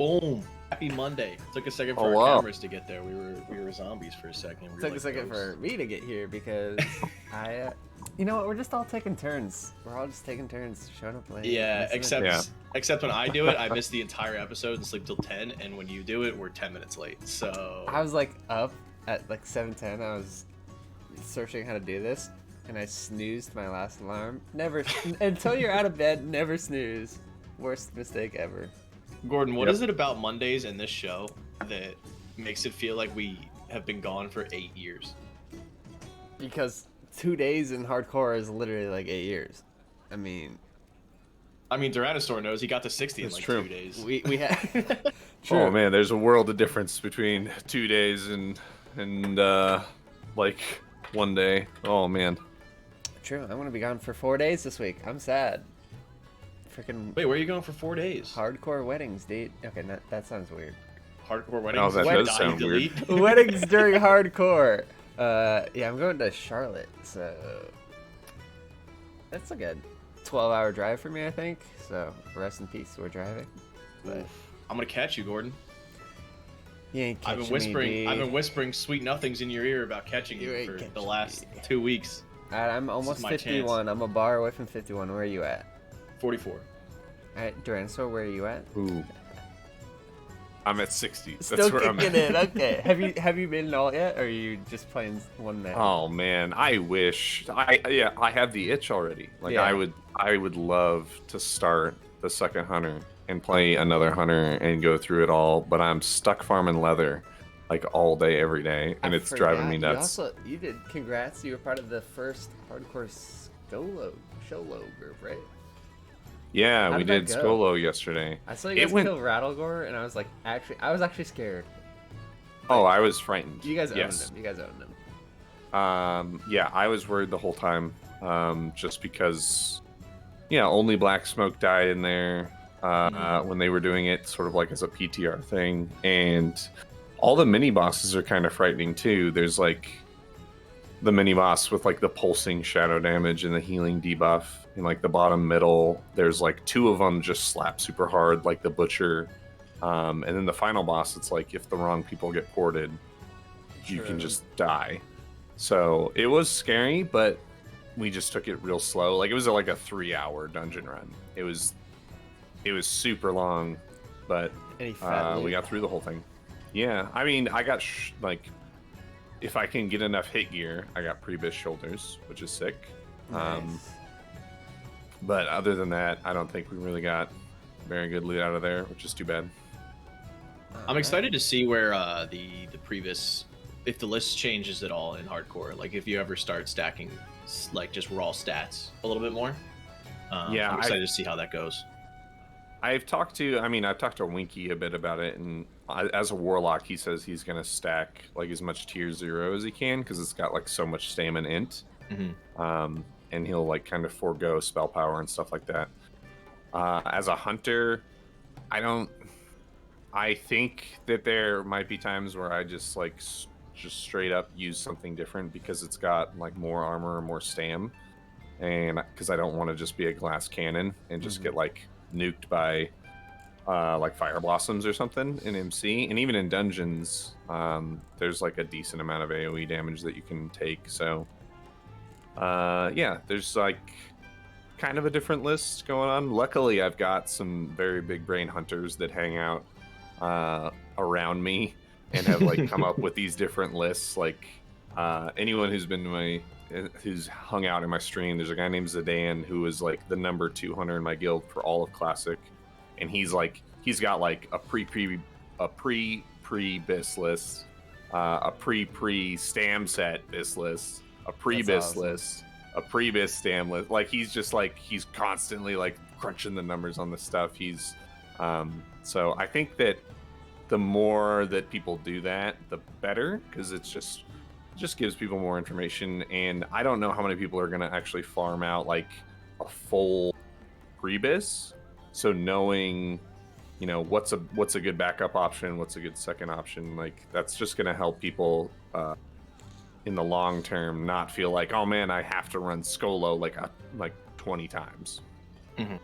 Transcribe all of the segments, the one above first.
Boom. Happy Monday. Took a second for our cameras to get there. We were zombies for a second. It took a second for me to get here because you know what? We're just all taking turns. We're all just taking turns showing up late. Yeah, except when I do it, I miss the entire episode and sleep till 10, and when you do it, we're 10 minutes late. So I was like up at like 7:10. I was searching how to do this, and I snoozed my last alarm. Never until you're out of bed. Never snooze. Worst mistake ever. Gordon, what is it about Mondays and this show that makes it feel like we have been gone for 8 years? Because 2 days in hardcore is literally like 8 years. I mean, Tyrannosaur knows he got to 60 in like 2 days. We had. Oh man, there's a world of difference between 2 days and like 1 day. Oh man. True. I'm gonna be gone for 4 days this week. I'm sad. Freaking. Wait, where are you going for 4 days? Hardcore weddings, dude. Okay, that sounds weird. Hardcore weddings? Oh, that does sound weird. Weddings during hardcore. Yeah, I'm going to Charlotte, so that's a good 12-hour drive for me, I think. So rest in peace. We're driving. But I'm gonna catch you, Gordon. You ain't catching I've been whispering sweet nothings in your ear about catching you for the last 2 weeks. Alright, I'm almost 51. I'm a bar away from 51. Where are you at? 44. Alright, Duranosaur, where are you at? Ooh. I'm at 60. Still That's where kicking I'm at. it. Okay. Have you been in all yet, or are you just playing one now? Oh man, I wish. I have the itch already. Like Yeah. I would love to start the second hunter and play another hunter and go through it all, but I'm stuck farming leather like all day every day, and it's driving me nuts. You did. Congrats. You were part of the first hardcore Sholo group, right? Yeah, How we did did that go? Skolo yesterday. I saw you guys kill Rattlegore, and I was actually scared. Oh, I was frightened. You guys owned yes. him. You guys owned him. Yeah, I was worried the whole time, just because, only Black Smoke died in there when they were doing it sort of like as a PTR thing, and all the mini bosses are kind of frightening too. There's like the mini boss with like the pulsing shadow damage and the healing debuff in like the bottom middle. There's like 2 of them just slap super hard, like the Butcher. And then the final boss, it's like if the wrong people get ported, you can just die. So it was scary, but we just took it real slow. Like it was like a 3-hour dungeon run. It was super long, but we got through the whole thing. Yeah, I mean, I got if I can get enough hit gear, I got pre-bis shoulders, which is sick. Nice. But other than that, I don't think we really got very good loot out of there, which is too bad. I'm excited to see where the previous, if the list changes at all in hardcore. Like if you ever start stacking like just raw stats a little bit more. I'm excited to see how that goes. I've talked to Winky a bit about it, and as a warlock, he says he's gonna stack like as much tier 0 as he can because it's got like so much stamina int. Mm-hmm. And he'll like kind of forego spell power and stuff like that. As a hunter, I think that there might be times where I just straight up use something different because it's got like more armor or more stam, and because I don't want to just be a glass cannon and just get like nuked by like fire blossoms or something in MC. And even in dungeons, there's like a decent amount of AoE damage that you can take. So there's like kind of a different list going on. Luckily, I've got some very big brain hunters that hang out around me and have like come up with these different lists. Like anyone who's hung out in my stream, there's a guy named Zidane who is like the number 200 in my guild for all of Classic, and he's got like a pre-bis list, a pre stam set bis list, a pre-bis list, a pre-bis stam list. Like he's constantly like crunching the numbers on the stuff. He's so I think that the more that people do that, the better, because it's just gives people more information. And I don't know how many people are going to actually farm out like a full pre-bis. So knowing, what's a good backup option, what's a good second option, like that's just going to help people in the long term not feel like, oh man, I have to run Skolo like 20 times. Mm-hmm.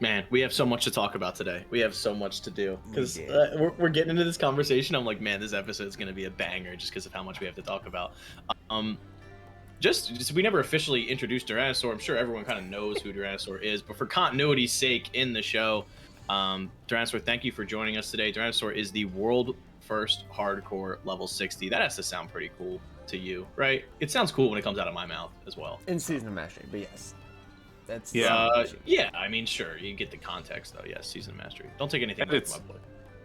Man, we have so much to talk about today. We have so much to do because did. we're getting into this conversation. I'm like, man, this episode is going to be a banger just because of how much we have to talk about. Um, just we never officially introduced Tyrannosaur. I'm sure everyone kind of knows who Tyrannosaur is, but for continuity's sake in the show, Tyrannosaur, thank you for joining us today. Tyrannosaur is the world first hardcore level 60. That has to sound pretty cool to you, right? It sounds cool when it comes out of my mouth as well. In Season of Mastery, but yes. That's Yeah, I mean, sure, you get the context though. Yes, season of mastery. Don't take anything away from my boy.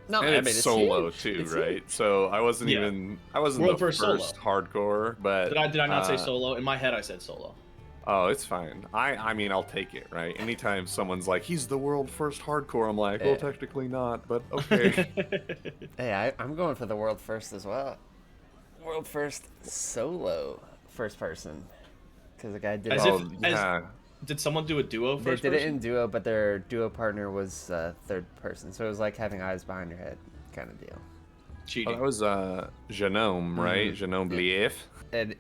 No, and I it's mean, solo huge. too, It's right? huge. So I wasn't World the first first solo. hardcore, but Did I not say solo? In my head, I said solo. Oh, it's fine. I mean, I'll take it, right? Anytime someone's like, he's the world first hardcore, I'm like, well, technically not, but okay. Hey, I'm going for the world first as well. World first solo first person. Because the guy did Did someone do a duo first? They did it in duo, but their duo partner was third person, so it was like having eyes behind your head kind of deal. Cheating. Oh, that was Genome, right? Genome Blief. And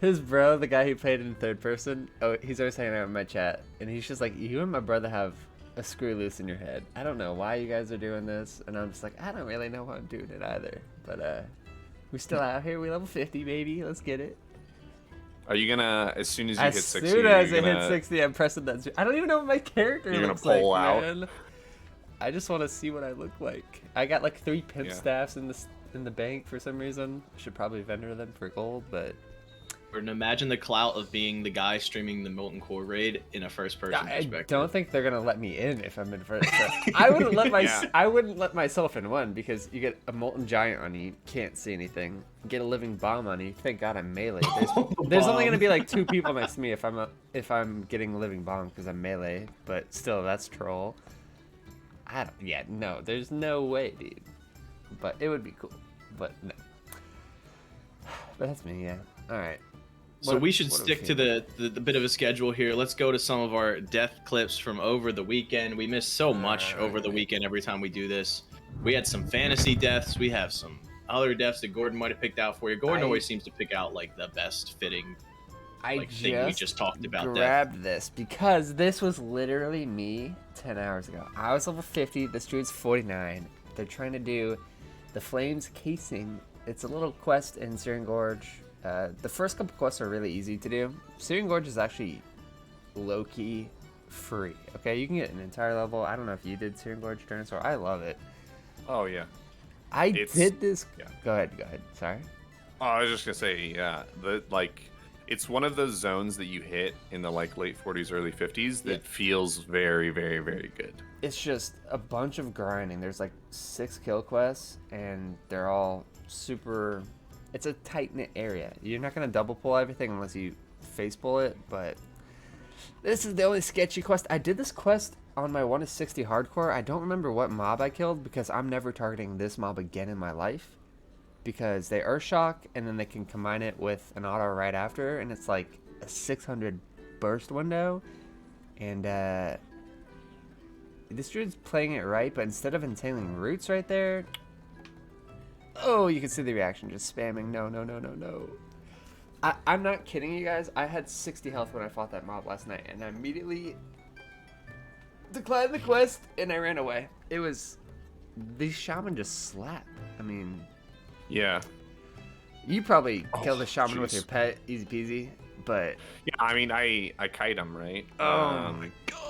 his bro, the guy who played in third person, he's always hanging out in my chat, and he's just like, you and my brother have a screw loose in your head. I don't know why you guys are doing this, and I'm just like, I don't really know why I'm doing it either, but we're still out here. We level 50, baby. Let's get it. Are you gonna, as soon as you hit 60, as soon as it hits 60, I'm pressing that. I don't even know what my character looks like, man. I just want to see what I look like. I got like 3 pimp staffs in the bank for some reason. I should probably vendor them for gold, but. Or imagine the clout of being the guy streaming the Molten Core raid in a first-person perspective. I don't think they're gonna let me in if I'm in first. I wouldn't let I wouldn't let myself in one because you get a molten giant on you, can't see anything. Get a living bomb on you. Thank God I'm melee. There's only gonna be like 2 people next to me if I'm getting a living bomb because I'm melee. But still, that's troll. No, there's no way, dude. But it would be cool. But no. But that's me, yeah. All right. So we should stick to the bit of a schedule here. Let's go to some of our death clips from over the weekend. We missed so much over the weekend every time we do this. We had some fantasy deaths. We have some other deaths that Gordon might have picked out for you. Gordon always seems to pick out like the best fitting thing we just talked about. Grabbed this because this was literally me 10 hours ago. I was level 50. This dude's 49. They're trying to do the Flames casing. It's a little quest in Syrian Gorge. The first couple quests are really easy to do. Syrian Gorge is actually low-key free. Okay, you can get an entire level. I don't know if you did Syrian Gorge Tyrannosaur. I love it. Oh yeah. I did this. Yeah. Go ahead. Sorry. Oh, I was just gonna say, yeah. It's one of those zones that you hit in the like late 40s, early 50s that feels very, very, very good. It's just a bunch of grinding. There's like 6 kill quests, and they're all super. It's a tight-knit area. You're not going to double pull everything unless you face pull it, but this is the only sketchy quest. I did this quest on my 1-60 hardcore. I don't remember what mob I killed because I'm never targeting this mob again in my life because they Earth Shock and then they can combine it with an auto right after, and it's like a 600 burst window. And this dude's playing it right, but instead of entailing roots right there, oh, you can see the reaction, just spamming, no. I'm not kidding you guys. I had 60 health when I fought that mob last night, and I immediately declined the quest, and I ran away. It was... These shaman just slap. I mean... Yeah. You probably killed a shaman with your pet, easy peasy, but... Yeah, I mean, I kite him, right? Oh my god.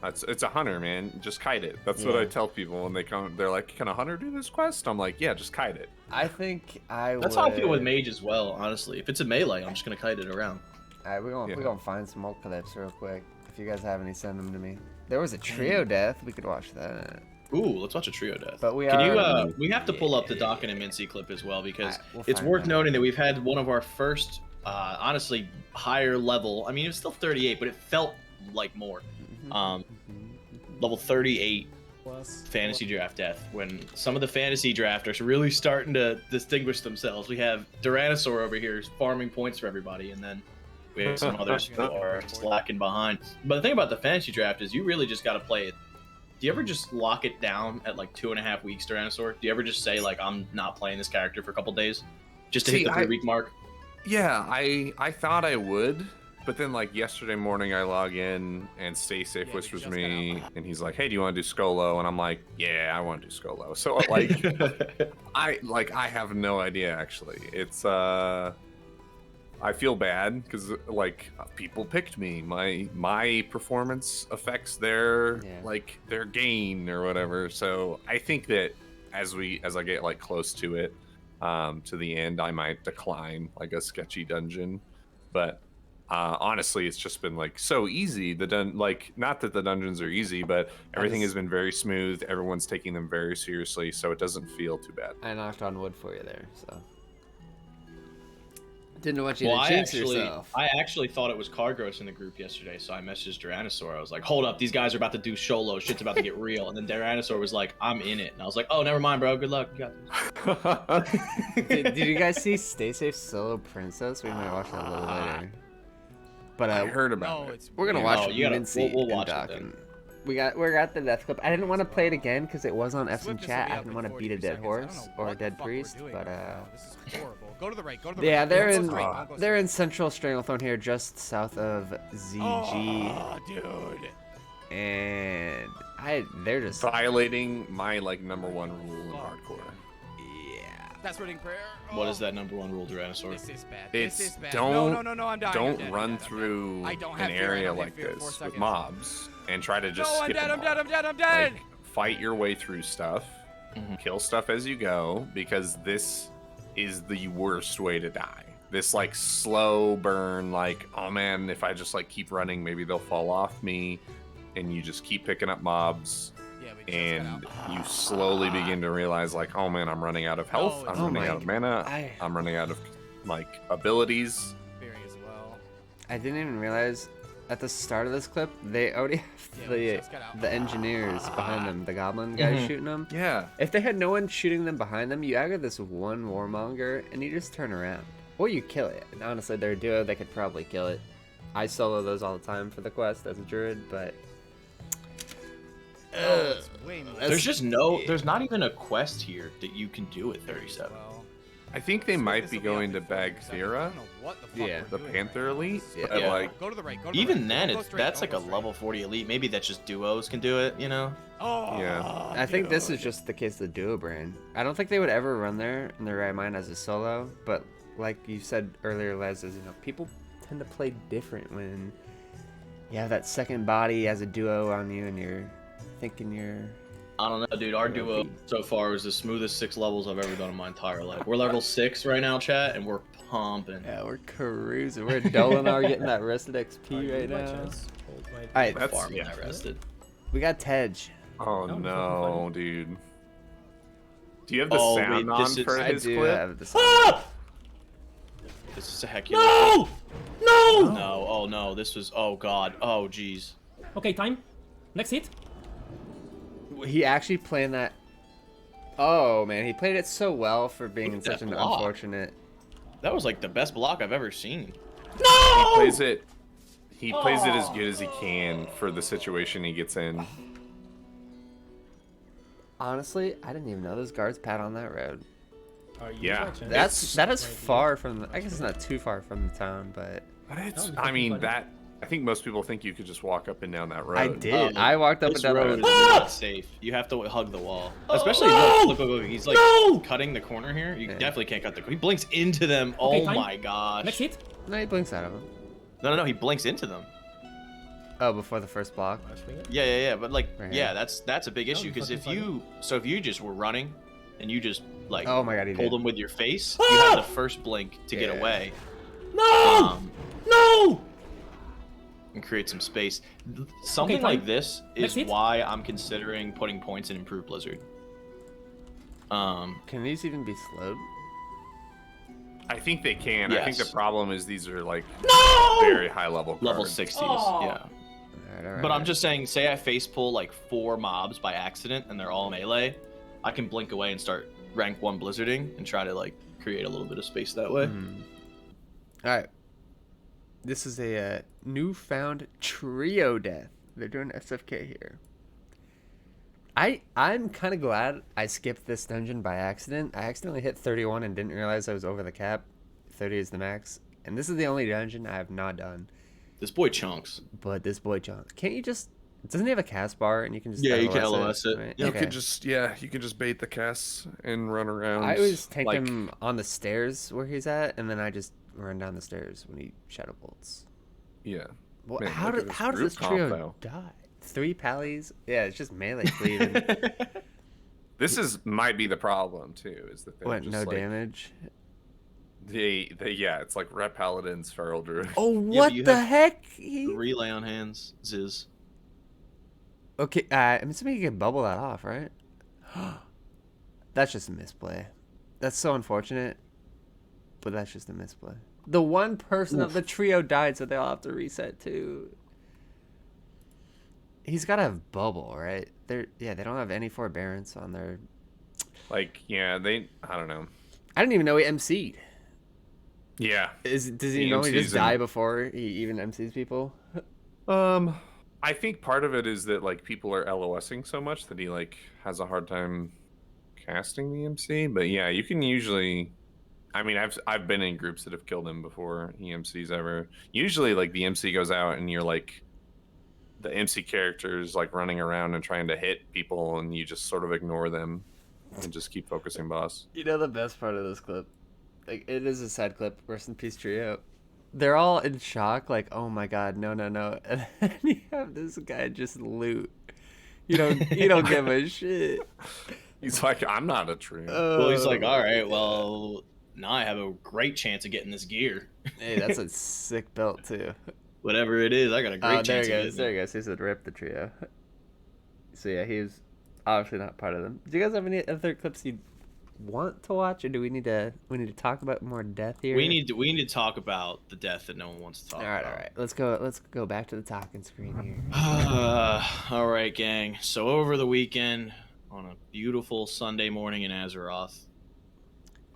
It's a hunter, man. Just kite it. That's what I tell people when they come. They're like, "Can a hunter do this quest?" I'm like, "Yeah, just kite it." I think That's how I feel with mage as well. Honestly, if it's a melee, I'm just gonna kite it around. All right, we're gonna find some old clips real quick. If you guys have any, send them to me. There was a trio death. We could watch that. Ooh, let's watch a trio death. But we have to pull up the Dokken and Mincy clip as well because it's worth noting that we've had one of our first, honestly, higher level. I mean, it was still 38, but it felt like more. Level 38 fantasy draft death when some of the fantasy drafters are really starting to distinguish themselves. We have Tyrannosaur over here farming points for everybody, and then we have some others who are slacking behind. But the thing about the fantasy draft is you really just got to play it. Do you ever just lock it down at like 2.5 weeks, Tyrannosaur? Do you ever just say like, I'm not playing this character for a couple days just to hit the 3-week mark? Yeah, I thought I would, but then like yesterday morning I log in and Stay Safe Yeah, we whispers just me got out. and he's like, "Hey, do you want to do Skolo?" And I'm like, "Yeah, I want to do Skolo." So like I have no idea actually. It's I feel bad because like people picked me. My performance affects their their gain or whatever. So I think that as I get like close to it, to the end, I might decline like a sketchy dungeon. But honestly, it's just been like so easy. Like not that the dungeons are easy, but everything has been very smooth. Everyone's taking them very seriously, so it doesn't feel too bad. I knocked on wood for you there, so. Didn't want you Well, to jinx yourself. I actually thought it was Cargros in the group yesterday, so I messaged Tyrannosaur. I was like, "Hold up, these guys are about to do Sholo. Shit's about to get real." And then Tyrannosaur was like, "I'm in it," and I was like, "Oh, never mind, bro. Good luck. You got this." Did you guys see Stay Safe Solo Princess? We might watch that a little later. But I heard about No, it. it's we're gonna weird. watch Oh, you gotta- Mincy we'll and watch it Doc, then. and we got the death clip. I didn't want to play it again because it was on F's in Swift is chat. gonna I be didn't up want in to beat a 42 dead seconds. I don't horse know or a what the dead fuck we're priest, doing but right now. This is horrible. Go to the right. Go to the yeah, right. they're Don't in go straight, don't go they're straight. in Central Stranglethorn here, just south of ZG, Oh, dude. and they're just Violating my like number one rule in hardcore. yeah. That's running prayer. What is that number one rule, Tyrannosaur? This is bad. It's This is bad. don't No, I'm dying. I'm don't dead, I'm run dead, I'm dead. through I don't an have fear, I area don't have like fear. 4 this with seconds. mobs and try to just No, I'm skip dead. them I'm dead. all. I'm dead. I'm dead. Like, fight your way through stuff, kill stuff as you go, because this is the worst way to die. This like slow burn, like, oh man, if I just like keep running, maybe they'll fall off me, and you just keep picking up mobs. Yeah, we just And got out. you slowly begin to realize, like, oh man, I'm running out of health. Oh, I'm oh running my out of mana. I- I'm running out of like abilities. Fearing as well. I didn't even realize at the start of this clip they already have Yeah, we just got out. the engineers behind them, the goblin guys shooting them. Yeah. If they had no one shooting them behind them, you aggro this one warmonger and you just turn around. Or you kill it. And honestly, they're a duo, they could probably kill it. I solo those all the time for the quest as a druid, but Oh, it's way more. There's not even a quest here that you can do at 37. Well, I think they might this be will going up to in 40 bag seconds. Thera, I don't know what the fuck Yeah. we're the doing Panther right now. Elite. This is- But Yeah. like, Go to the right. Go to the Even right. then, Don't go straight, that's don't like a go straight. level 40 elite. Maybe that's just duos can do it, you know? Oh, Yeah. I think this is just the case of the duo brand. I don't think they would ever run there in their right mind as a solo, but like you said earlier, Les, is, you know, people tend to play different when you have that second body as a duo on you and you're thinking you're... I don't know, dude. Our duo so far is the smoothest 6 levels I've ever done in my entire life. We're level 6 right now, chat, and we're pumping. Yeah, we're cruising. We're Dolinar getting that rested XP right now. Alright, That's- Farming yeah. that rested. we got Tej. oh No, no, dude. Do you have the Oh, sound wait, on this is- for I his do clip? have this. This is a heck No! No! No, oh no, this was, oh god, oh jeez. Okay, time. Next hit. He actually played that. Oh man, he played it so well for being in Look at such that an block. unfortunate. That was like the best block I've ever seen. He No! plays it. He plays it as good as he can for the situation he gets in. Honestly, I didn't even know those guards pad on that road. Are you Yeah. watching? That is far from. I guess it's not too far from the town, but But it's, No, I mean, buddy. that. I think most people think you could just walk up and down that road. I did. I walked up and This down road the is road. not safe. You have to hug the wall. Especially, no! look, he's like No! cutting the corner here. You Yeah. definitely can't cut the corner. He blinks into them. Okay, Oh time. my gosh. Next hit. No, he blinks out of him. No, he blinks into them. Oh, before the first block. Yeah, but like, Right. yeah, that's a big issue because fucking if you just were running and you just like Oh my god, he pulled did. them with your face, you had the first blink to get Yeah. away No! No! and create some space. Something time. like this Next is hit. why I'm considering putting points in Improved Blizzard. Can these even be slowed? I think they can. I think the Yes. problem is these are like No! very high level level cards. 60s, Oh. yeah. Alright. But I'm just saying, say I face pull like 4 mobs by accident and they're all melee, I can blink away and start rank 1 blizzarding and try to like create a little bit of space that way. Alright. This is a newfound trio death. They're doing SFK here. I'm kind of glad I skipped this dungeon by accident. I accidentally hit 31 and didn't realize I was over the cap. 30 is the max. And this is the only dungeon I have not done. This boy chunks. But this boy John, can't you just? Doesn't he have a cast bar and you can just? Yeah, you can LOS LOS it. right? You You Okay. could just you can just bait the casts and run around. I always tank like, him on the stairs where he's at, and then I just run down the stairs when he shadow bolts. Yeah. Well, Man, how look at did this how does group this comp, trio though. die? 3 pallies? Yeah, it's just melee cleaving. This might be the problem too, is that they're What? just No like, damage. They yeah, it's like rep paladins, feral druid. Oh, but what you the have- heck? Relay on hands, Ziz. Okay, I'm assuming you can bubble that off, right? That's just a misplay. That's so unfortunate, but that's just a misplay. The one person of the trio died, so they all have to reset too. He's got to have bubble, right? They don't have any forbearance on their. Like, yeah, I don't know. I didn't even know he MC'd. Yeah. Does he He normally MCs just die before he even MCs people? I think part of it is that like people are LOSing so much that he like has a hard time casting the MC. But yeah, you can usually. I mean, I've been in groups that have killed him before he MCs ever. Usually, like the MC goes out and you're like, the MC character is like running around and trying to hit people, and you just sort of ignore them and just keep focusing boss. You know the best part of this clip? Like, it is a sad clip. Rest in peace, trio. They're all in shock, like, oh my god, no. And then you have this guy just loot. You don't give a shit. He's like, I'm not a tree. Well, he's like, Oh, all right, well, now I have a great chance of getting this gear. Hey, that's a sick belt too. Whatever it is, I got a great Oh, there chance he of goes. getting There it. he goes. He said rip the trio. So yeah, he was obviously not part of them. Do you guys have any other clips you want to watch, or do we need to talk about more death here? We need to talk about the death that no one wants to talk All right, about. all right. Let's go back to the talking screen here. All right, gang. So over the weekend, on a beautiful Sunday morning in Azeroth,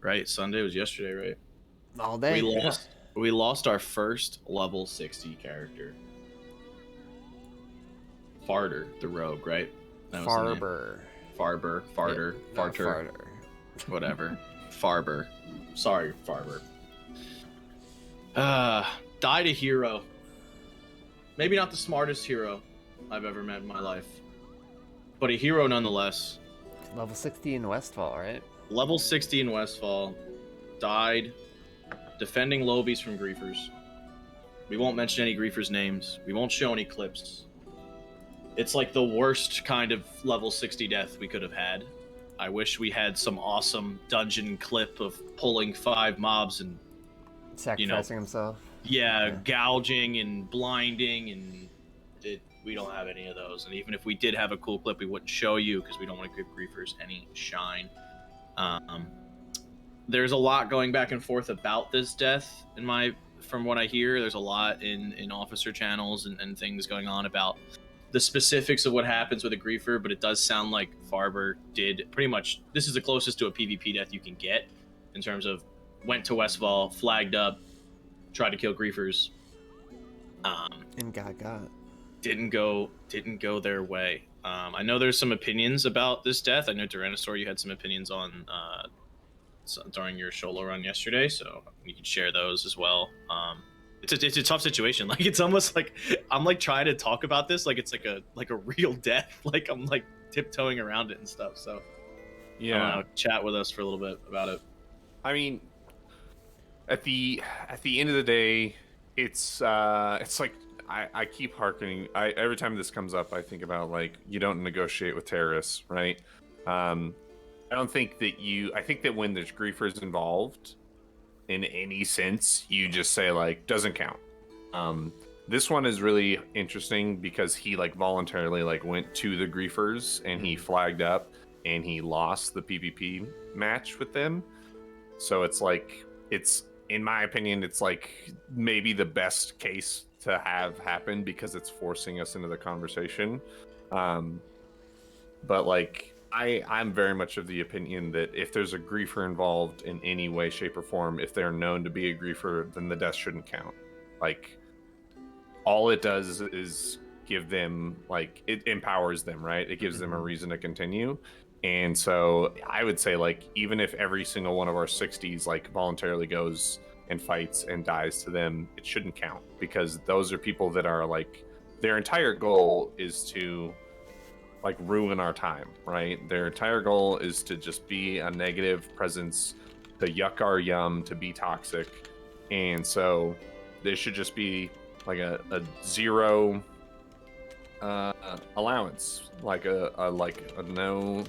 right? Sunday was yesterday, right? All day. We lost our first level 60 character. Farter, the rogue, right? That was the name. Farber. Farter, Yeah, not Farter, whatever. Farber. Sorry, Farber. Died a hero. Maybe not the smartest hero I've ever met in my life, but a hero nonetheless. Level 60 in Westfall, right? Level 60 in Westfall. Died defending lobies from griefers. We won't mention any griefers' names. We won't show any clips. It's like the worst kind of level 60 death we could have had. I wish we had some awesome dungeon clip of pulling 5 mobs and Sacrificing himself. yeah, Yeah. gouging and blinding, and we don't have any of those. And even if we did have a cool clip, we wouldn't show you because we don't want to give griefers any shine. There's a lot going back and forth about this death. From what I hear, there's a lot in officer channels and things going on about the specifics of what happens with a griefer, but it does sound like Farber did pretty much. This is the closest to a PvP death you can get in terms of went to Westfall, flagged up, tried to kill griefers. And got. Didn't go their way. I know there's some opinions about this death. I know Tyrannosaur, you had some opinions on during your solo run yesterday, so you can share those as well. It's a tough situation. Like, it's almost like I'm like trying to talk about this like it's like a real death. Like, I'm like tiptoeing around it and stuff. So Yeah. chat with us for a little bit about it. I mean, at the end of the day, it's like I keep hearkening. Every time this comes up, I think about like, you don't negotiate with terrorists, right? I don't think that I think that when there's griefers involved, in any sense, you just say like, doesn't count. This one is really interesting because he like voluntarily like went to the griefers and he flagged up and he lost the PvP match with them. So it's like, in my opinion, it's like maybe the best case to have happen because it's forcing us into the conversation. But like, I'm very much of the opinion that if there's a griefer involved in any way, shape, or form, if they're known to be a griefer, then the death shouldn't count. Like, all it does is give them, like, it empowers them, right? It gives them a reason to continue. And so I would say, like, even if every single one of our 60s, like, voluntarily goes, and fights and dies to them, it shouldn't count, because those are people that are like, their entire goal is to like ruin our time, right? Their entire goal is to just be a negative presence, to yuck our yum, to be toxic. And so there should just be like a zero allowance, like a no,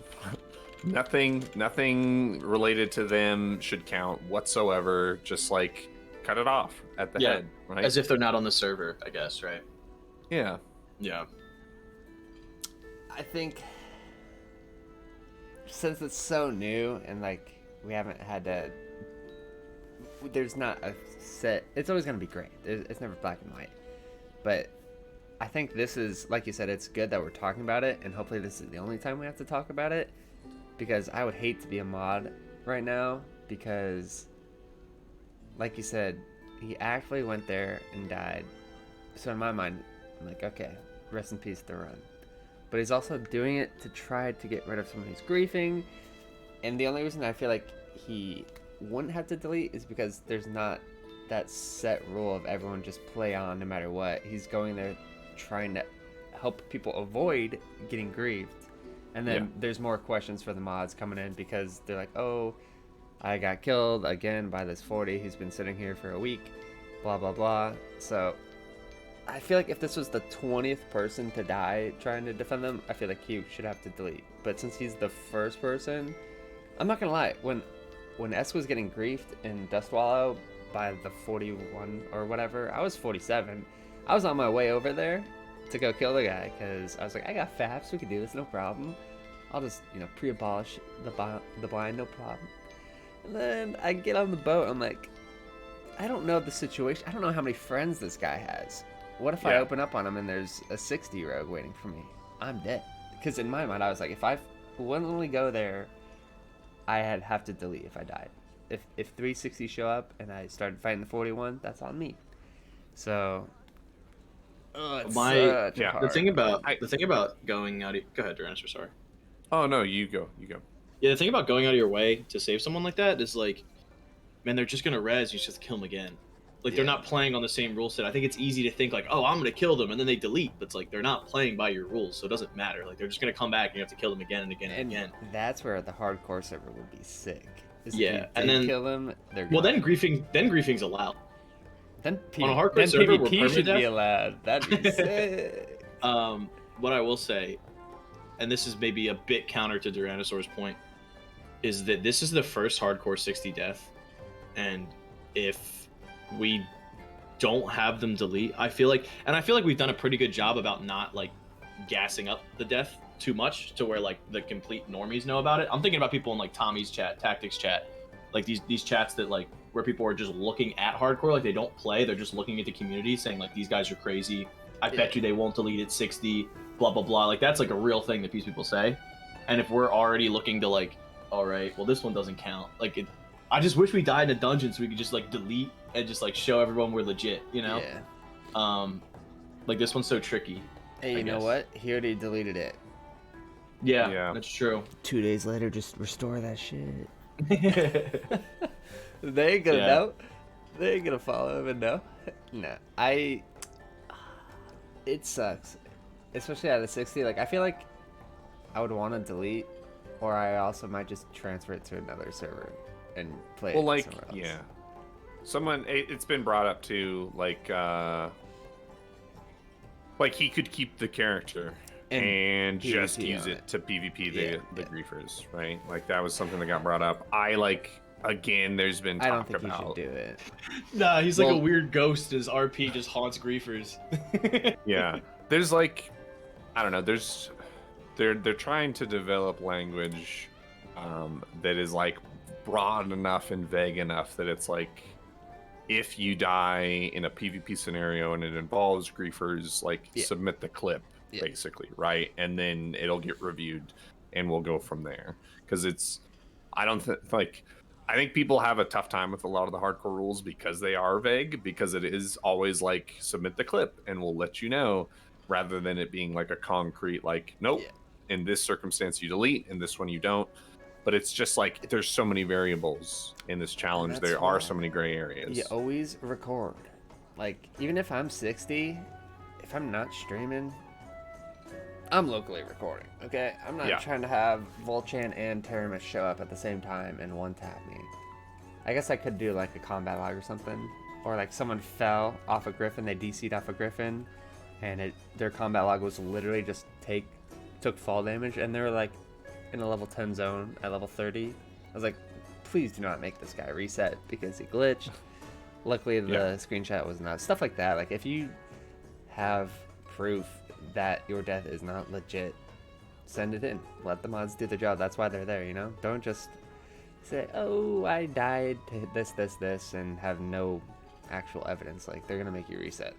nothing related to them should count whatsoever. Just like cut it off at the head, right? As if they're not on the server, I guess, right? Yeah. Yeah. I think since it's so new and like we haven't had to, there's not a set. It's always gonna be great. It's never black and white. But I think this is, like you said, it's good that we're talking about it, and hopefully this is the only time we have to talk about it, because I would hate to be a mod right now, because like you said, he actually went there and died. So in my mind, I'm like, okay, rest in peace to Run. But he's also doing it to try to get rid of someone who's griefing. And the only reason I feel like he wouldn't have to delete is because there's not that set rule of everyone just play on no matter what. He's going there trying to help people avoid getting grieved. And then there's more questions for the mods coming in because they're like, oh, I got killed again by this 40 who's been sitting here for a week, blah, blah, blah. So I feel like if this was the 20th person to die trying to defend them, I feel like he should have to delete. But since he's the first person, I'm not gonna lie, when S was getting griefed in Dustwallow by the 41 or whatever, I was 47. I was on my way over there to go kill the guy because I was like, I got faps, we can do this, no problem. I'll just, pre-abolish the blind, no problem. And then I get on the boat, I'm like, I don't know the situation. I don't know how many friends this guy has. What if I open up on him and there's a 60 rogue waiting for me? I'm dead. Because in my mind, I was like, if I willingly go there, I'd have to delete if I died. If 360 show up and I started fighting the 41, that's on me. So, it's such a hard the thing about going out. Go ahead, Duranis, sorry. Oh no, you go. Yeah, the thing about going out of your way to save someone like that is like, man, they're just gonna res. You just kill them again. Like they're not playing on the same rule set. I think it's easy to think like, oh, I'm gonna kill them, and then they delete. But it's like they're not playing by your rules, so it doesn't matter. Like they're just gonna come back, and you have to kill them again and again and again. That's where the hardcore server would be sick. And then kill them. They're well, gone. then griefing's allowed. Then on a hardcore server, where PvP should permadeath- be allowed. That'd be sick. What I will say, and this is maybe a bit counter to Duranosaur's point, is that this is the first hardcore 60 death, and if we don't have them delete, I feel like we've done a pretty good job about not like gassing up the death too much to where like the complete normies know about it. I'm thinking about people in like Tommy's chat, Tactics chat, like these chats that like where people are just looking at hardcore, like they don't play, they're just looking at the community saying like these guys are crazy. I bet you they won't delete at 60, blah blah blah. Like that's like a real thing that these people say. And if we're already looking to like, all right, well this one doesn't count. Like I just wish we died in a dungeon so we could just like delete and just like show everyone we're legit, Yeah. Like this one's so tricky. Hey, you know what? He already deleted it. Yeah, that's true. 2 days later, just restore that shit. They ain't gonna know. They ain't gonna follow him and know. No, it sucks, especially out of 60. Like I feel like I would want to delete, or I also might just transfer it to another server and play it somewhere else. It's been brought up too, like he could keep the character and just use it to PvP the griefers, right? Like that was something that got brought up. Again, there's been talk I don't think about. you should do it. Nah, he's like a weird ghost. His RP just haunts griefers. Yeah, there's like, I don't know. They're trying to develop language that is like broad enough and vague enough that it's like, if you die in a PvP scenario and it involves griefers, like submit the clip, basically, right? And then it'll get reviewed, and we'll go from there. Because I think people have a tough time with a lot of the hardcore rules because they are vague, because it is always like submit the clip and we'll let you know, rather than it being like a concrete like, nope, in this circumstance you delete, in this one you don't. but it's just like there's so many variables in this challenge. that's There are why so many gray areas. You always record. Like, even if I'm 60, if I'm not streaming, I'm locally recording, okay? I'm not trying to have Volchan and Teramis show up at the same time and one tap me. I guess I could do like a combat log or something. Or like someone fell off a Griffin, they DC'd off a Griffin, and their combat log was literally just took fall damage, and they were like in a level 10 zone at level 30. I was like, please do not make this guy reset because he glitched. Luckily, the screenshot was not. Stuff like that. Like, if you have proof that your death is not legit, send it in. Let the mods do the job. That's why they're there, you know? Don't just say, oh, I died to this, and have no actual evidence. Like, they're going to make you reset.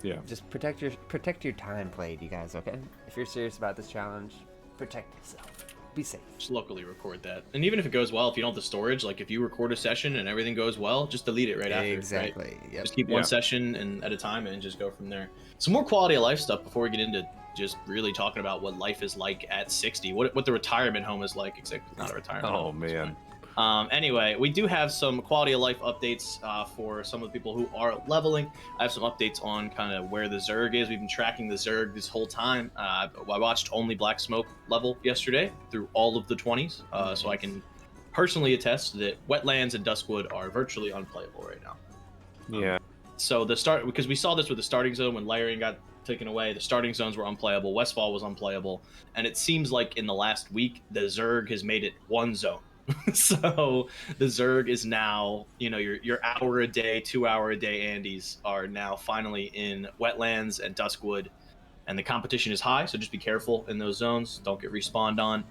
Yeah. Just protect your time played, you guys, okay? If you're serious about this challenge, protect yourself. Be safe. Just locally record that. And even if it goes well, if you don't have the storage, like if you record a session and everything goes well, just delete it right after. Exactly. Right? Yep. Just keep one session and at a time and just go from there. Some more quality of life stuff before we get into just really talking about what life is like at 60. What the retirement home is like, except it's not a retirement home. Oh, man. Anyway, we do have some quality of life updates for some of the people who are leveling. I have some updates on kind of where the Zerg is. We've been tracking the Zerg this whole time. I watched only Black Smoke level yesterday through all of the 20s, so I can personally attest that Wetlands and Duskwood are virtually unplayable right now. Yeah. So because we saw this with the starting zone when layering got taken away, the starting zones were unplayable, Westfall was unplayable, and it seems like in the last week, the Zerg has made it one zone. So the Zerg is now, your hour a day, 2 hour a day Andes are now finally in Wetlands and Duskwood, and the competition is high. So just be careful in those zones. Don't get respawned on.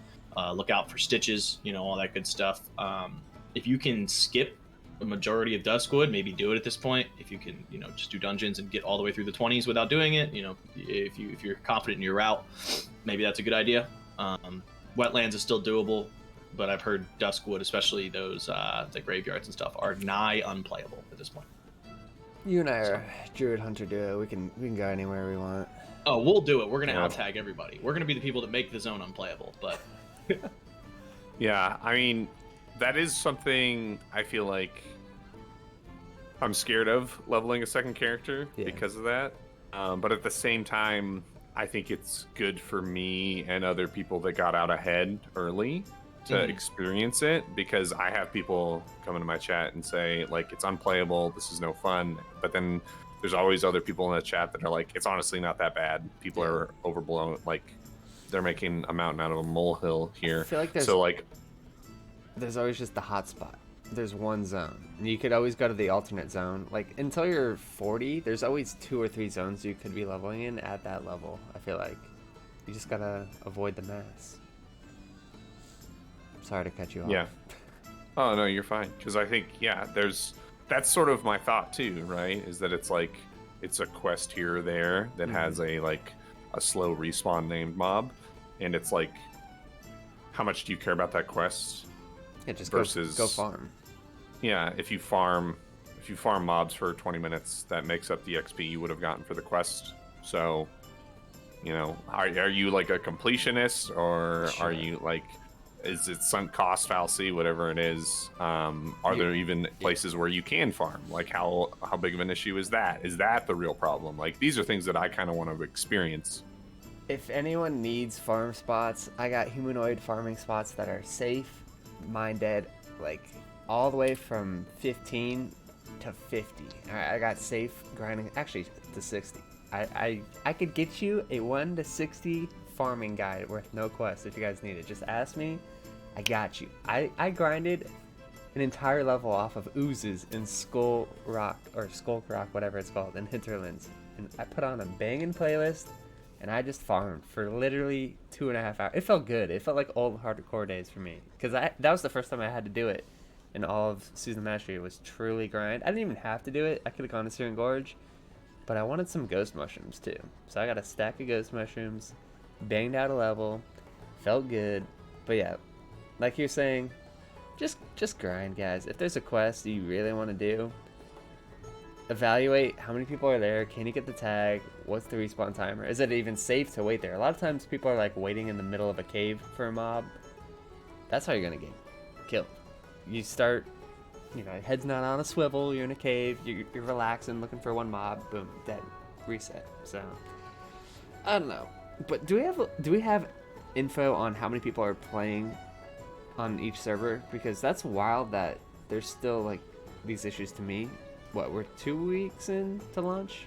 Look out for stitches, all that good stuff. If you can skip the majority of Duskwood, maybe do it at this point. If you can, just do dungeons and get all the way through the 20s without doing it, if you're confident in your route, maybe that's a good idea. Wetlands is still doable. But I've heard Duskwood, especially those the graveyards and stuff, are nigh unplayable at this point. You and I are Druid Hunter duo. We can go anywhere we want. Oh, we'll do it. We're gonna out tag everybody. We're gonna be the people that make the zone unplayable. But yeah, I mean, that is something I feel like I'm scared of leveling a second character because of that. But at the same time, I think it's good for me and other people that got out ahead early to experience it, because I have people come into my chat and say, like, it's unplayable, this is no fun. But then there's always other people in the chat that are like, it's honestly not that bad. People are overblown. Like, they're making a mountain out of a molehill here. I feel like there's always just the hot spot. There's one zone. And you could always go to the alternate zone. Like, until you're 40, there's always 2 or 3 zones you could be leveling in at that level. I feel like you just gotta avoid the mess. Sorry to cut you off. Yeah. Oh, no, you're fine. Because I think, that's sort of my thought too, right? Is that it's like, it's a quest here or there that has a slow respawn named mob. And it's like, how much do you care about that quest? Yeah, just versus go farm. Yeah, if you farm mobs for 20 minutes, that makes up the XP you would have gotten for the quest. So, are you like a completionist, or are you like, is it sunk cost fallacy, whatever it is? Are there even places where you can farm? Like, how big of an issue is that? Is that the real problem? Like, these are things that I kind of want to experience. If anyone needs farm spots, I got humanoid farming spots that are safe, mine dead, like all the way from 15 to 50. I got safe grinding, actually to 60. I could get you a 1 to 60 farming guide worth no quest if you guys need it. Just ask me. I got you. I grinded an entire level off of oozes in Skull Rock, whatever it's called, in Hinterlands. And I put on a banging playlist, and I just farmed for literally 2.5 hours. It felt good. It felt like old hardcore days for me. Because that was the first time I had to do it in all of Season Mastery. It was truly grind. I didn't even have to do it. I could have gone to Searing Gorge. But I wanted some ghost mushrooms too. So I got a stack of ghost mushrooms, banged out a level, felt good. But yeah, like you're saying, just grind, guys. If there's a quest you really want to do, evaluate how many people are there. Can you get the tag? What's the respawn timer? Is it even safe to wait there? A lot of times people are like waiting in the middle of a cave for a mob. That's how you're gonna get killed. You start, you know, head's not on a swivel. You're in a cave. You're relaxing, looking for one mob. Boom, dead. Reset. So I don't know. But do we have info on how many people are playing on each server? Because that's wild that there's still like these issues to me. What, we're 2 weeks in to launch?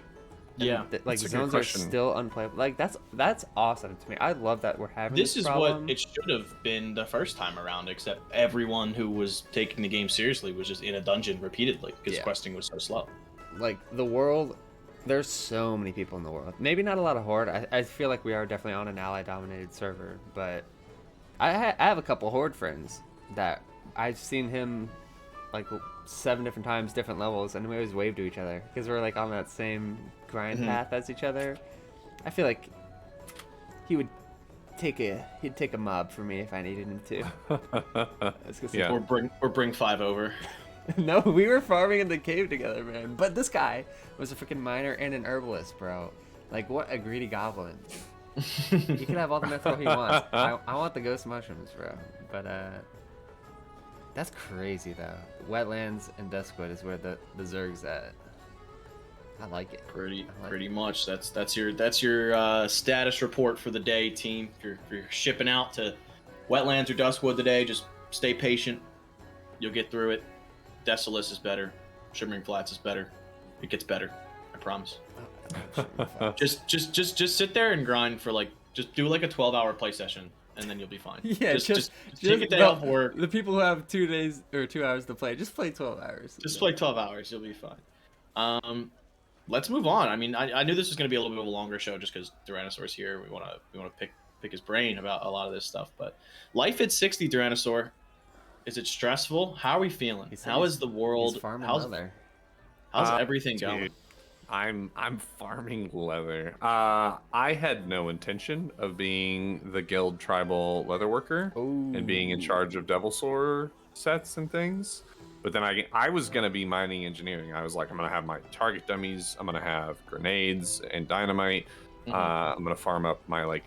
And Yeah, like that's a good zones are question. still unplayable. Like that's awesome to me. I love that we're having This this is problem. what it should have been the first time around, except everyone who was taking the game seriously was just in a dungeon repeatedly because Yeah. questing was so slow. Like the world, there's so many people in the world. Maybe not a lot of horde. I feel like we are definitely on an ally dominated server, but I have a couple horde friends that I've seen him like 7 different times, different levels, and we always wave to each other because we're like on that same grind path as each other. I feel like he'd take a mob for me if I needed him to. I was gonna say, Yeah. Or bring 5 over. No, we were farming in the cave together, man. But this guy was a freaking miner and an herbalist, bro. Like, what a greedy goblin. He can have all the mithril he wants. I want the ghost mushrooms, bro. But, that's crazy, though. Wetlands and Duskwood is where the Zerg's at. I like it. Pretty much. That's your status report for the day, team. If you're shipping out to Wetlands or Duskwood today, just stay patient. You'll get through it. Desolus is better. Shimmering Flats is better. It gets better. I promise. Just sit there and grind for just do like a 12-hour play session, and then you'll be fine. Yeah, just take a day off work. The people who have 2 days or 2 hours to play, just play 12 hours. Just play 12 hours. You'll be fine. Let's move on. I mean, I knew this was going to be a little bit of a longer show just because Tyrannosaur's here. We want to pick his brain about a lot of this stuff. But life at 60, Tyrannosaur. Is it stressful? How are we feeling? How is the world? He's farming How's leather. everything going? Dude, I'm farming leather. I had no intention of being the guild tribal leather worker and being in charge of Devil Sword sets and things. But then I was gonna be mining engineering. I was like, I'm gonna have my target dummies. I'm gonna have grenades and dynamite. I'm gonna farm up my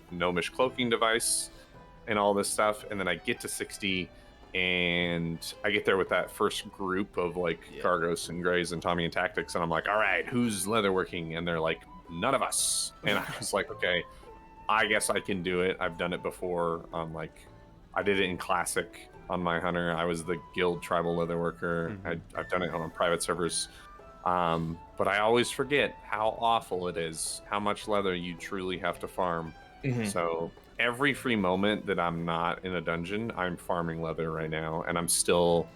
gnomish cloaking device and all this stuff. And then I get to 60. And I get there with that first group of Cargos and Grays and Tommy and Tactics, and I'm like, all right, who's leatherworking? And they're like, none of us. And I was like, okay, I guess I can do it. I've done it before. I did it in Classic on my Hunter. I was the guild tribal leatherworker. I've done it on private servers. But I always forget how awful it is, how much leather you truly have to farm. So every free moment that I'm not in a dungeon, I'm farming leather right now, and I'm still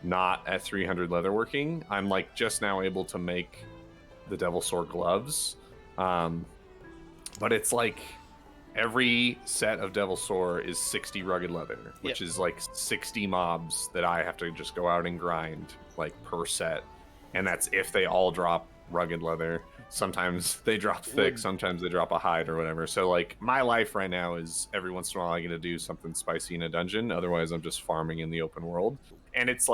not at 300 leatherworking. I'm just now able to make the Devil Sword gloves, but it's every set of Devil Sword is 60 rugged leather, which is 60 mobs that I have to just go out and grind per set, and that's if they all drop rugged leather. Sometimes they drop thick, sometimes they drop a hide or whatever. So my life right now is every once in a while I get to do something spicy in a dungeon. Otherwise I'm just farming in the open world. And it's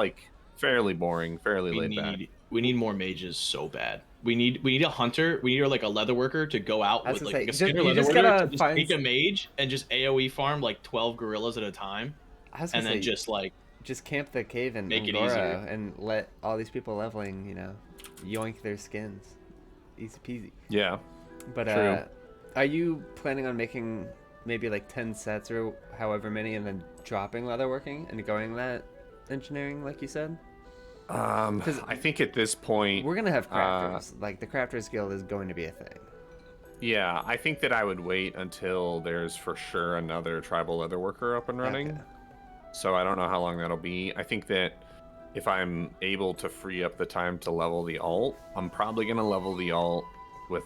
fairly boring, fairly laid back. We need more mages so bad. We need a hunter. We need a leather worker to go out with a skinner leather worker to just take a mage and just AoE farm 12 gorillas at a time. And then just camp the cave in make it Angora easier and let all these people leveling, yoink their skins. Easy peasy. Yeah. But true. Are you planning on making maybe 10 sets or however many and then dropping leatherworking and going that engineering like you said? I think at this point we're gonna have crafters. The crafters guild is going to be a thing. Yeah, I think that I would wait until there's for sure another tribal leather worker up and running. Okay. So I don't know how long that'll be. I think that if I'm able to free up the time to level the alt, I'm probably going to level the alt with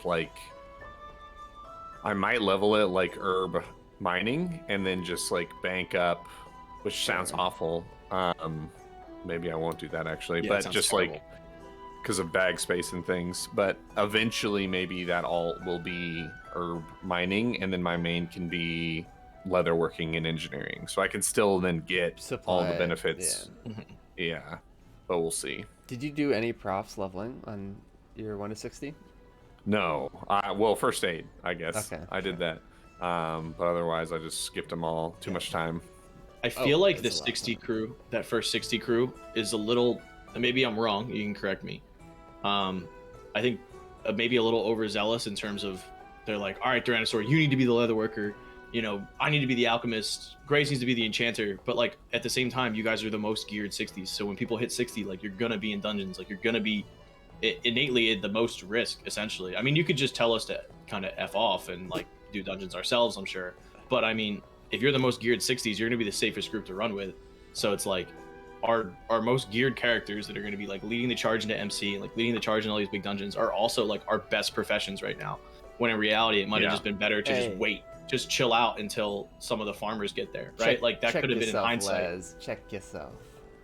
I might level it herb mining and then just bank up, which sounds awful. Maybe I won't do that actually, but just terrible. Because of bag space and things. But eventually maybe that alt will be herb mining and then my main can be leatherworking and engineering. So I can still then get all the benefits. Yeah. Yeah, but we'll see. Did you do any profs leveling on your 1 to 60? No. Well, first aid, I guess. Okay, I did that. But otherwise, I just skipped them all. Too much time. I feel like the that's a lot. 60 crew, that first 60 crew, is a little. Maybe I'm wrong. You can correct me. I think maybe a little overzealous in terms of they're like, all right, Tyrannosaur, you need to be the leather worker. You know, I need to be the alchemist. Grace needs to be the enchanter. But like at the same time, you guys are the most geared 60s. So when people hit 60, like you're gonna be in dungeons. Like you're gonna be innately at the most risk, essentially. I mean, you could just tell us to kind of f off and like do dungeons ourselves, I'm sure. But I mean, if you're the most geared 60s, you're gonna be the safest group to run with. So it's like our most geared characters that are gonna be like leading the charge into MC and like leading the charge in all these big dungeons are also like our best professions right now. When in reality, it might have just been better to just wait, just chill out until some of the farmers get there, right? Like that could have been in hindsight. Les. Check yourself.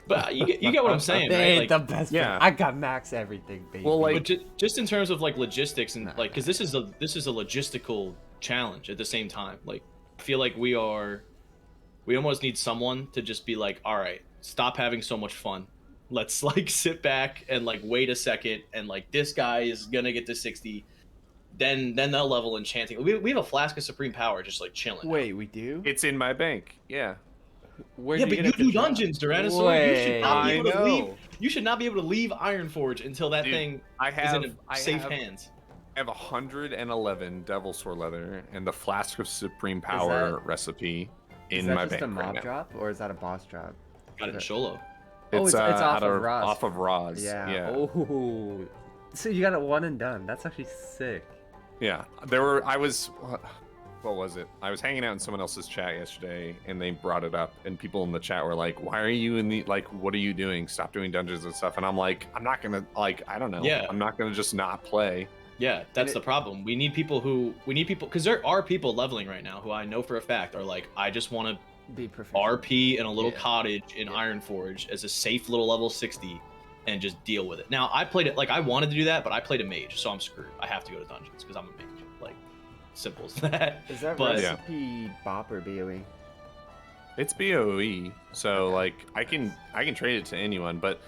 But you get what I'm saying, They right? ain't Like, the best. yeah. I got max everything, baby. Well, like- but just in terms of like logistics and like, because this is a logistical challenge at the same time. Like, I feel like we almost need someone to just be like, all right, stop having so much fun. Let's like sit back and like wait a second and like this guy is gonna get to 60. Then they'll level enchanting. We have a flask of supreme power just like chilling. Wait, we do? It's in my bank. Yeah. Where Yeah, do but get you it to do drop? dungeons, Tyrannosaur. You should not be I able to leave. know. You should not be able to leave Ironforge until that Dude, thing I is in have safe hands. I have 111 Devil Sword leather and the Flask of Supreme Power recipe Is in that my just a bank right mob now. drop, or is that a boss drop? Got it in Sholo. Oh, it's off out of Roz. Off of Roz. Yeah. Yeah. Oh. So you got it one and done. That's actually sick. Yeah. What was it? I was hanging out in someone else's chat yesterday, and they brought it up, and people in the chat were like, "Why are you in the like? What are you doing? Stop doing dungeons and stuff." And I'm like, "I'm not gonna like. I don't know. Yeah. I'm not gonna just not play." Yeah, that's the problem. We need people because there are people leveling right now who I know for a fact are like, I just want to Be proficient. RP in a little Yeah. cottage in Ironforge as a safe little level 60 and just deal with it. Now, I played it like I wanted to do that, but I played a mage, so I'm screwed. I have to go to dungeons because I'm a mage. Like, simple as that. Is that But- recipe bop or BOE? It's BOE, so Okay. like I can trade it to anyone, but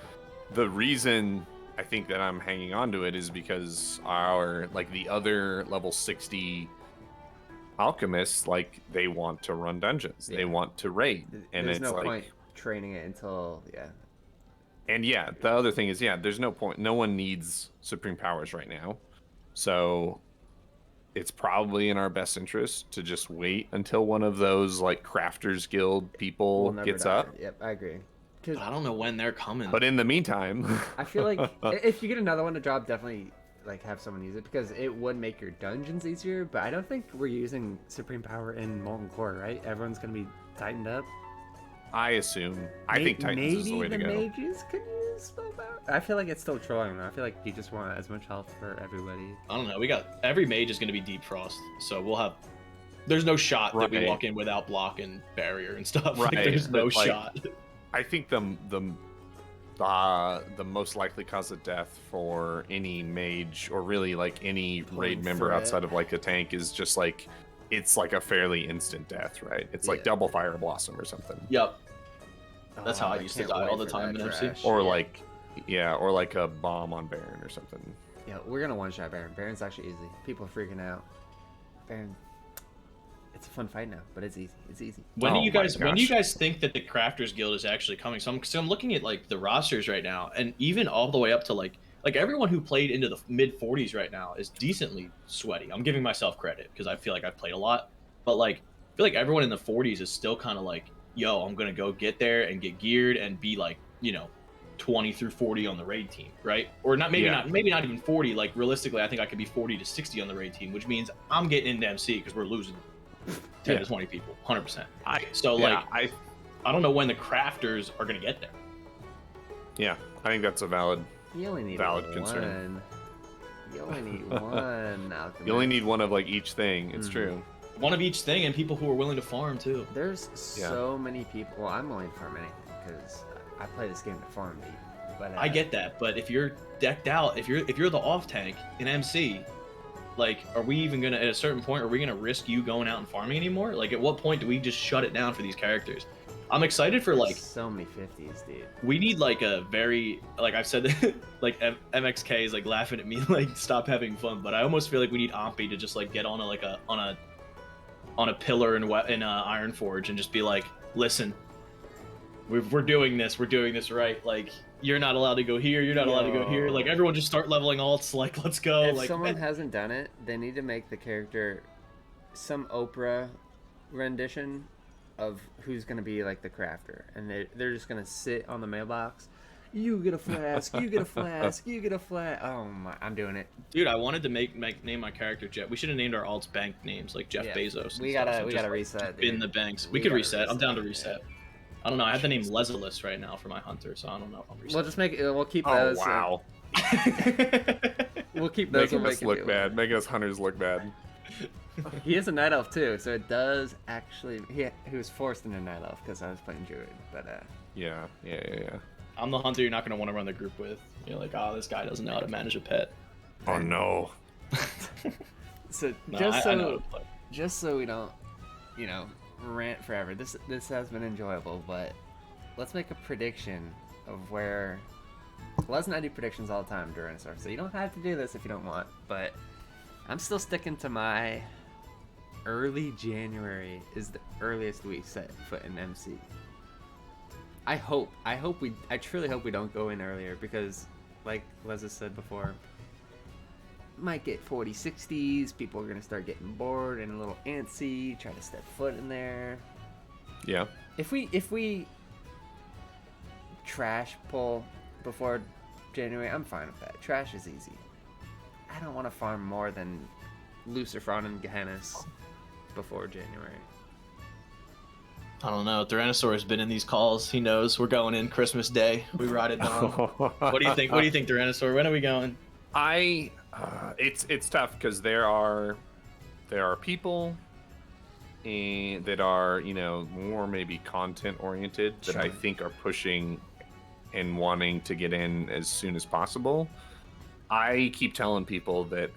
the reason I think that I'm hanging on to it is because the other level 60 alchemists, like, they want to run dungeons. They Yeah. want to raid. And There's it's no like point training it until And yeah, the other thing is, there's no point. No one needs supreme powers right now. So it's probably in our best interest to just wait until one of those like crafters guild people we'll never gets die. up. Yep, I agree. 'Cause I don't know when they're coming. But in the meantime, I feel like if you get another one to drop, definitely like have someone use it because it would make your dungeons easier. But I don't think we're using supreme power in Molten Core, right? Everyone's gonna be tightened up. I think Titans is the way to go. Maybe the mages could use spellbound. I feel like it's still trolling though. I feel like you just want as much health for everybody. I don't know. We got every mage is going to be deep frost, so we'll have. There's no shot that we Right. walk in without block and barrier and stuff. Like, Right, there's no but, like, shot. I think the most likely cause of death for any mage or really like any raid Pulling member threat. outside of like a tank is just like it's like a fairly instant death, right? It's like Yeah. double fire blossom or something. Yep. That's how I used to can't die wait all the for time that in MC. trash. Or Yeah. like a bomb on Baron or something. Yeah, we're gonna one shot Baron. Baron's actually easy. People are freaking out. Baron, it's a fun fight now, but it's easy. It's easy. When do Oh you my guys? When do you gosh. guys think that the Crafters Guild is actually coming? So I'm looking at like the rosters right now, and even all the way up to like everyone who played into the mid 40s right now is decently sweaty. I'm giving myself credit because I feel like I've played a lot, but like I feel like everyone in the 40s is still kind of like, yo, I'm gonna go get there and get geared and be like, 20 through 40 on the raid team, right? Or not, maybe not even 40. Like realistically, I think I could be 40 to 60 on the raid team, which means I'm getting into MC because we're losing 10 to 20 people, 100%. I don't know when the crafters are gonna get there. Yeah, I think that's a valid. You only need Valid one. concern. You only need one alchemist. You only need one of like each thing. It's Mhm. true. One of each thing, and people who are willing to farm too. There's Yeah. so many people. Well, I'm willing to farm anything because I play this game to farm people. But I get that, but if you're decked out, if you're the off tank in MC, like, are we even gonna at a certain point are we gonna risk you going out and farming anymore? Like, at what point do we just shut it down for these characters? I'm excited for like so many 50s, dude. we need like a very like I've said that like MXK is like laughing at me like stop having fun, but I almost feel like we need Ompi to just like get on a pillar in Iron Forge and just be like, listen, we're doing this right. Like you're not allowed to go here, you're not allowed to go here. Like everyone just start leveling alts. Like let's go. If like someone hasn't done it, they need to make the character some Oprah rendition of who's gonna be like the crafter, and they're just gonna sit on the mailbox. You get a flask, you get a flask, you get a flask. Oh my, I'm doing it, dude. I wanted to name my character Jeff. We should have named our alts bank names like Jeff Bezos. We gotta reset. In the banks, we could reset. I'm down to reset. Yeah. I don't know. I have the name Lesolus right now for my hunter, so I don't know if I'm reset. We'll just we'll keep those. Oh wow. We'll keep those. Making us look bad. Making us hunters look bad. He is a night elf too, so it does actually. He was forced into night elf because I was playing druid, but Yeah. I'm the hunter you're not gonna want to run the group with. You're like, oh, this guy doesn't know how to manage a pet. Oh no. So just so we don't, rant forever. This has been enjoyable, but let's make a prediction of where. Les and I do predictions all the time, Duranosaur, so you don't have to do this if you don't want, but I'm still sticking to my early January is the earliest we set foot in MC. I truly hope we don't go in earlier because, like Les has said before, might get 40, 60s. People are gonna start getting bored and a little antsy, try to step foot in there. Yeah. If we trash pull before January, I'm fine with that. Trash is easy. I don't want to farm more than Lucifron and Gehennas before January. I don't know. Duranosaur has been in these calls. He knows we're going in Christmas Day. We ride it down. What do you think? What do you think, Duranosaur? When are we going? It's tough because there are people that are more maybe content oriented that I think are pushing and wanting to get in as soon as possible. I keep telling people that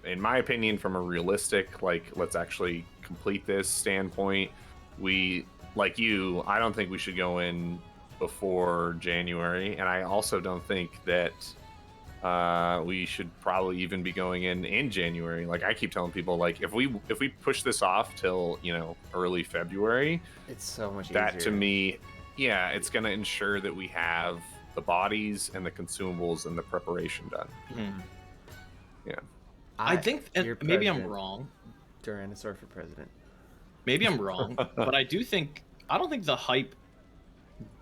in my opinion, from a realistic, like, let's actually complete this standpoint, I don't think we should go in before January, and I also don't think that we should probably even be going in January. Like I keep telling people, like if we push this off till early February, it's so much that easier. To me, yeah, it's going to ensure that we have the bodies and the consumables and the preparation done. Mm-hmm. Yeah, I think, and maybe I'm wrong. Duranosaur for president. Maybe I'm wrong, but I don't think the hype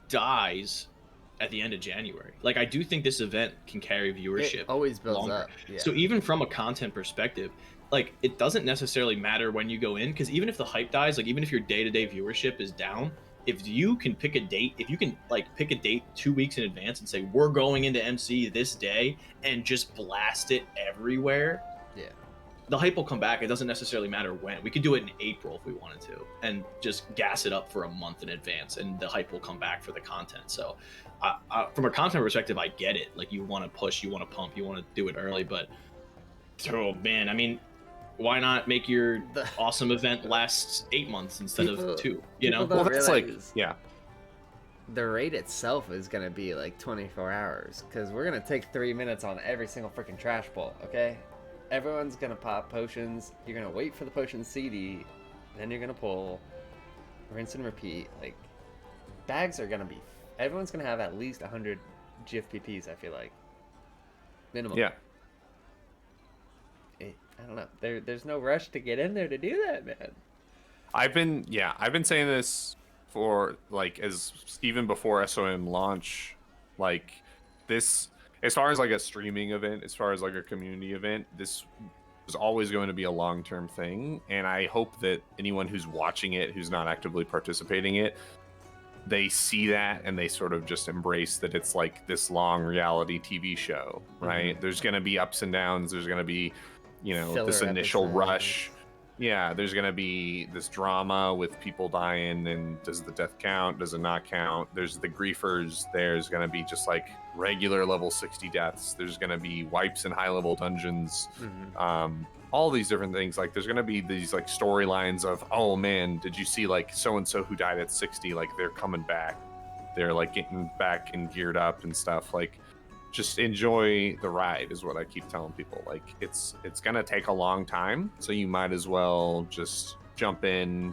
dies at the end of January. Like I do think this event can carry viewership. It always builds longer. up. Yeah. So even from a content perspective, like it doesn't necessarily matter when you go in, because even if the hype dies, like even if your day-to-day viewership is down, if you can pick a date, if you can like pick a date 2 weeks in advance and say we're going into MC this day and just blast it everywhere, the hype will come back. It doesn't necessarily matter when. We could do it in April if we wanted to and just gas it up for a month in advance, and the hype will come back for the content. So from a content perspective, I get it. Like you want to push, you want to pump, you want to do it early, but oh man, I mean, why not make your awesome event last 8 months instead of 2, Well, that's like, yeah. The raid itself is going to be like 24 hours because we're going to take 3 minutes on every single freaking trash pull, okay? Everyone's going to pop potions. You're going to wait for the potion CD. Then you're going to pull. Rinse and repeat. Like, bags are going to be... Everyone's going to have at least 100 GFPPs, I feel like. Minimum. Yeah. I don't know. There's no rush to get in there to do that, man. I've been saying this for, like, even before SOM launch, like, this... As far as like a streaming event, as far as like a community event, this was always going to be a long-term thing. And I hope that anyone who's watching it, who's not actively participating in it, they see that and they sort of just embrace that it's like this long reality TV show, right? Mm-hmm. There's going to be ups and downs. There's going to be, Filler this initial episodes. rush. yeah, there's gonna be this drama with people dying, and does the death count? Does it not count? There's the griefers. There's gonna be just like regular level 60 deaths. There's gonna be wipes in high level dungeons. All these different things. Like there's gonna be these like storylines of, oh man, did you see like so and so who died at 60? Like they're coming back. They're like getting back and geared up and stuff. Like just enjoy the ride is what I keep telling people. Like it's gonna take a long time, so you might as well just jump in,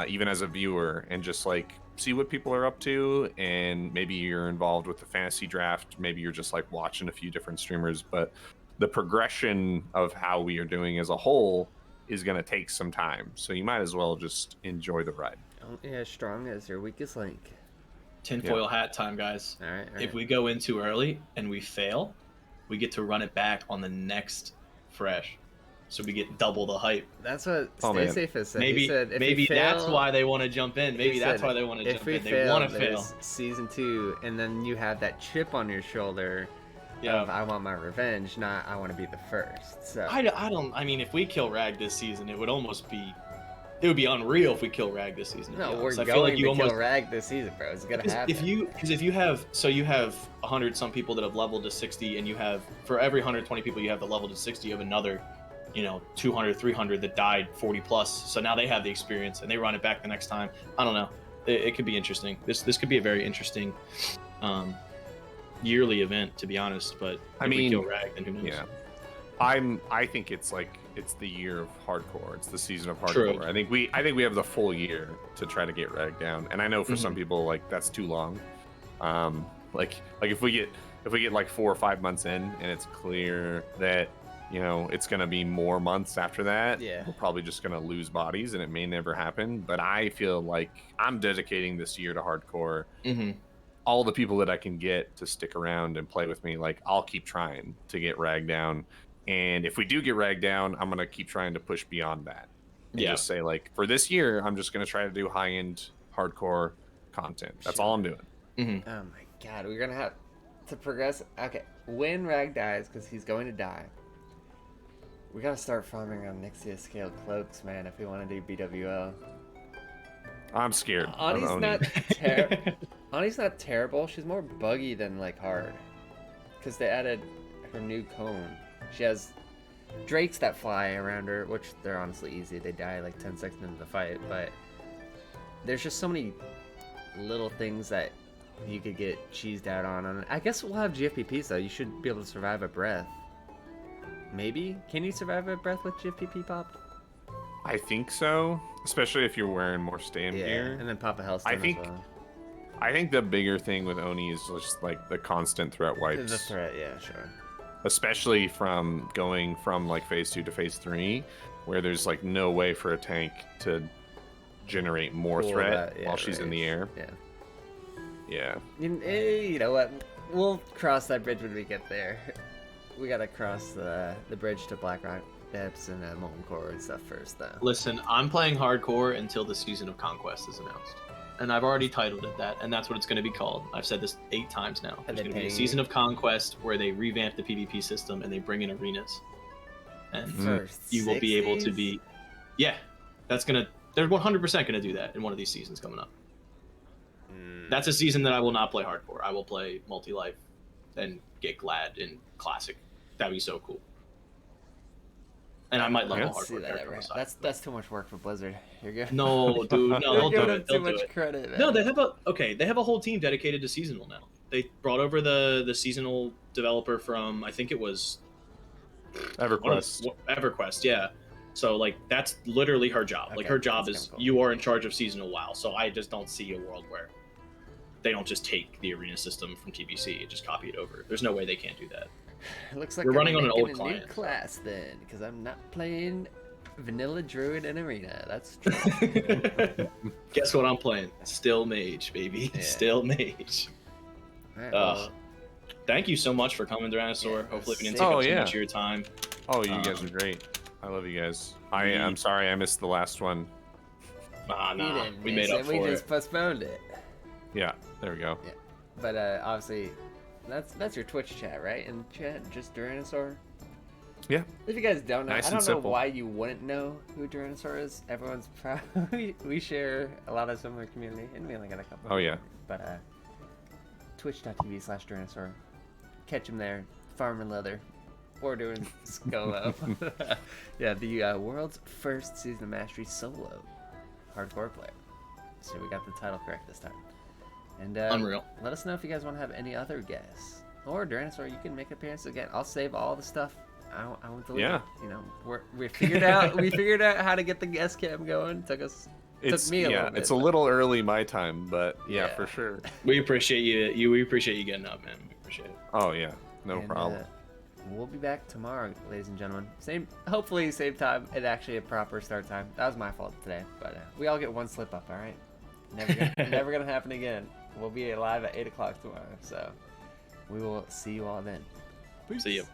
even as a viewer, and just like see what people are up to. And maybe you're involved with the fantasy draft, maybe you're just like watching a few different streamers, but the progression of how we are doing as a whole is gonna take some time, so you might as well just enjoy the ride. Only as strong as your weakest link. Tinfoil hat time, guys. All right. If we go in too early and we fail, we get to run it back on the next fresh, so we get double the hype. That's what Oh, Stay man. Safe has said. Maybe He said, if maybe we fail, that's why they want to jump in. Maybe he that's said, why they want to if jump we in. They fail, want to fail. there's season 2, and then you have that chip on your shoulder. Yeah. Of, I want my revenge, not I want to be the first. So I don't. I mean, if we kill Rag this season, it would almost be. It would be unreal if we kill Rag this season. to be no, we're honest. I going feel like you to almost kill Rag this season, bro. It's gonna happen. if you have 100 some people that have leveled to 60, and you have for every 120 people you have the level to 60, you have another 200 300 that died 40 plus, so now they have the experience and they run it back the next time. I don't know, it could be interesting. This could be a very interesting yearly event, to be honest. But I if we mean, kill Rag, then who knows? Yeah, I think it's the year of hardcore. It's the season of hardcore. True. I think we have the full year to try to get Rag down. And I know for some people like that's too long. Like if we get like 4 or 5 months in and it's clear that it's gonna be more months after that, Yeah. we're probably just gonna lose bodies and it may never happen. But I feel like I'm dedicating this year to hardcore. All the people that I can get to stick around and play with me, like I'll keep trying to get Rag down. And if we do get Rag down, I'm gonna keep trying to push beyond that. And just say like, for this year, I'm just gonna try to do high-end hardcore content. That's all I'm doing. Oh my god, we're gonna have to progress. Okay, when Rag dies, because he's going to die, we gotta start farming on Nixia scale cloaks, man. If we want to do BWO. I'm scared. of Ani's Oni. Ani's not terrible. She's more buggy than like hard, because they added her new cone. She has drakes that fly around her, which they're honestly easy. They die like 10 seconds into the fight, but there's just so many little things that you could get cheesed out on. And I guess we'll have GFPPs though. You should be able to survive a breath. Maybe? Can you survive a breath with GFPP popped? I think so, especially if you're wearing more stand Yeah, gear. and then pop a Hellstone think- as well. I think the bigger thing with Oni is just like the constant threat wipes. The threat, yeah, sure. Especially from going from like phase 2 to phase 3, where there's like no way for a tank to generate more Cool, threat yeah, while she's in the air. Yeah. Yeah. You know what? We'll cross that bridge when we get there. We gotta cross the bridge to Blackrock Depths and Molten Core and stuff first, though. Listen, I'm playing hardcore until the season of Conquest is announced. And I've already titled it that, and that's what it's going to be called. I've said this 8 times now. There's they going to be a pay season of Conquest where they revamp the PvP system and they bring in arenas. And First, you will be able to 60s? be... Yeah, that's going to... They're 100% going to do that in one of these seasons coming up. That's a season that I will not play hardcore. I will play multi-life and get glad in classic. That'd be so cool. And I might level I don't see hardcore that character ever. on the side. That's too much work for Blizzard. You're good. No, dude, no, You're they'll do giving it. them They'll too do much it. credit. Man. No, they have a whole team dedicated to seasonal now. They brought over the seasonal developer from, I think it was EverQuest. EverQuest, yeah. So like that's literally her job. Like Okay, her job that's is kinda cool. you are in charge of seasonal WoW. So I just don't see a world where they don't just take the arena system from TBC and just copy it over. There's no way they can't do that. It looks like We're I'm running on an making old a new client. class then, because I'm not playing Vanilla Druid in Arena. That's true. Guess what I'm playing? Still mage, baby. Yeah. Still mage. Alright, Thank you so much for coming, Dinosaur. Yeah, Hopefully we didn't same. take Oh, up too yeah. much of your time. Oh, you guys are great. I love you guys. I'm sorry I missed the last one. Nah, we didn't we miss made up it. for We it. just postponed it. Yeah, there we go. But obviously, that's your Twitch chat, right? And chat, just Dinosaur. Yeah. If you guys don't know, Nice I and don't know simple. why you wouldn't know who Tyrannosaur is. Everyone's probably we share a lot of similar community, and we only got a couple. Oh, yeah. But twitch.tv/Tyrannosaur. Catch him there, farming leather, or doing Skolo. Yeah, the world's first season of Mastery solo hardcore player. So we got the title correct this time. And Unreal. let us know if you guys want to have any other guests. Or Tyrannosaur, you can make appearances again. I'll save all the stuff. I won't delete Yeah. it. You know, we figured out how to get the guest cam going. Took me a little bit. It's a little early my time, but yeah, Yeah. for sure. We appreciate you. We appreciate you getting up, man. We appreciate it. Oh yeah, no And, problem. We'll be back tomorrow, ladies and gentlemen. Hopefully same time and actually a proper start time. That was my fault today, but we all get one slip up. All right, never gonna happen again. We'll be live at 8 o'clock tomorrow, so we will see you all then. See you.